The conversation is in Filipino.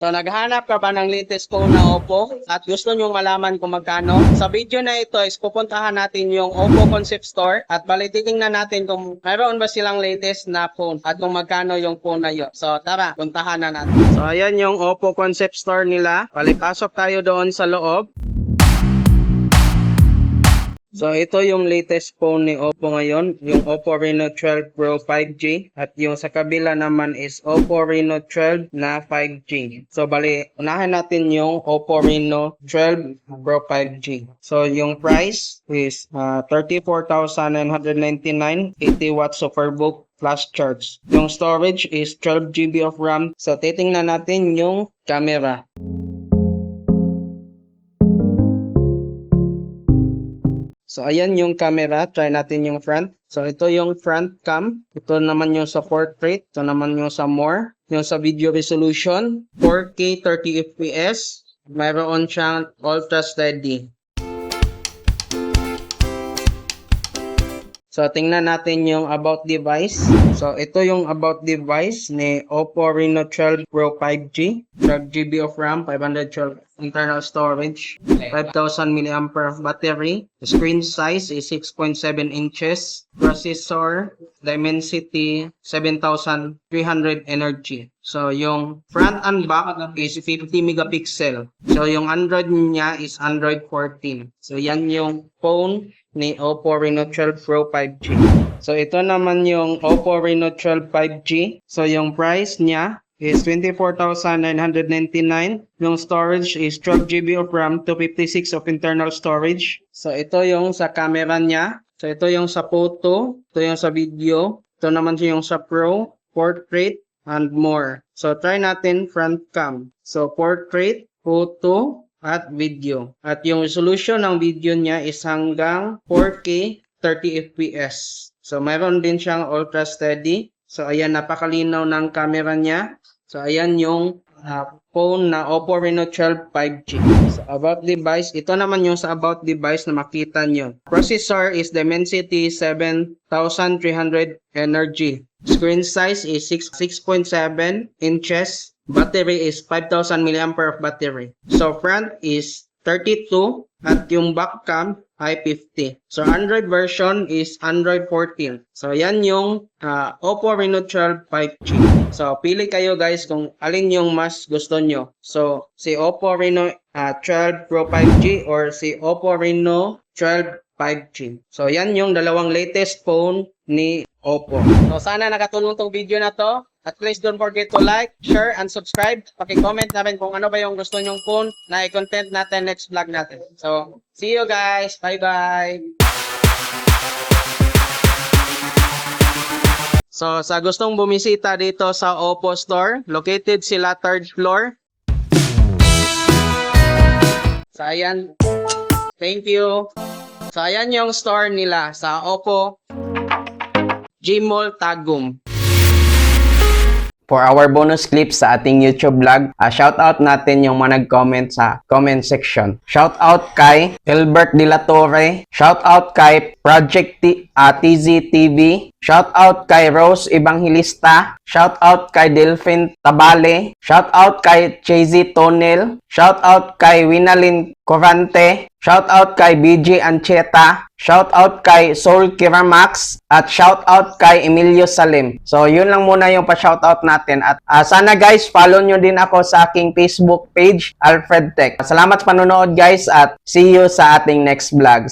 So, naghanap ka ba ng latest phone na Oppo at gusto nyo malaman kung magkano? Sa video na ito is pupuntahan natin yung Oppo Concept Store at balitigin na natin kung mayroon ba silang latest na phone at kung magkano yung phone na yun. So, tara, puntahan na natin. So, ayan yung Oppo Concept Store nila. Palipasok tayo doon sa loob. So, ito yung latest phone ni Oppo ngayon, yung Oppo Reno 12 Pro 5G. At yung sa kabila naman is Oppo Reno 12 na 5G. So, bali, unahin natin yung Oppo Reno 12 Pro 5G. So, yung price is 34,999, 80 watts superbook flash charge. Yung storage is 12 GB of RAM. So, titingnan natin yung camera. So, ayan yung camera. Try natin yung front. So, ito yung front cam. Ito naman yung sa portrait. Ito naman yung sa more. Yung sa video resolution. 4K 30 FPS. Mayroon siyang ultra steady. So, tingnan natin yung about device. So, ito yung about device ni Oppo Reno 12 Pro 5G. 12GB of RAM, 512 internal storage, 5,000 mAh battery. The screen size is 6.7 inches. Processor, Dimensity 7300 energy. So, yung front and back is 50 megapixel. So, yung Android niya is Android 14. So, yan yung phone ni Oppo Reno 12 Pro 5G. So, ito naman yung Oppo Reno 12 5G. So, yung price niya is 24,999. Yung storage is 12GB of RAM, 256 of internal storage. So, ito yung sa camera niya. So, ito yung sa photo. Ito yung sa video. Ito naman yung sa Pro, portrait, and more. So, try natin front cam. So, portrait, photo, at video. At yung resolution ng video niya is hanggang 4K 30 FPS. So, mayroon din siyang ultra steady. So, ayan, napakalinaw ng camera niya. So, ayan yung phone na Oppo Reno 12 5G. So, about device, ito naman yung sa about device na makita nyo. Processor is Dimensity 7300 energy. Screen size is 6.7 inches. Battery is 5,000 mAh of battery. So, front is 32 at yung back cam ay 50. So, Android version is Android 14. So, yan yung Oppo Reno 12 5G. So, pili kayo guys kung alin yung mas gusto nyo. So, si Oppo Reno 12 Pro 5G or si Oppo Reno 12 5G. So, yan yung dalawang latest phone ni Oppo. So, sana nakatulong tong video na to. At please don't forget to like, share, and subscribe. Paki-comment namin kung ano ba yung gusto nyong phone na i-content natin next vlog natin. So, see you guys. Bye-bye. So, sa gustong bumisita dito sa Oppo Store, located sila 3rd floor. So, ayan. Thank you. So, ayan yung store nila sa Oppo Gmall Tagum. For our bonus clips sa ating YouTube vlog, shoutout natin yung mga nag-comment sa comment section. Shoutout kay Hilbert De La Torre, shoutout kay Project TZ TV, shoutout kay Rose Evangelista, shoutout kay Delphine Tabale, shoutout kay Chazy Tonel, shoutout kay Winalyn Corante, shoutout kay BJ Ancheta, shoutout kay Soul Kiramax, at shoutout kay Emilio Salim. So, yun lang muna yung pa-shoutout natin. At sana guys, follow nyo din ako sa aking Facebook page, Alfred Tech. Salamat sa panonood guys at see you sa ating next vlogs.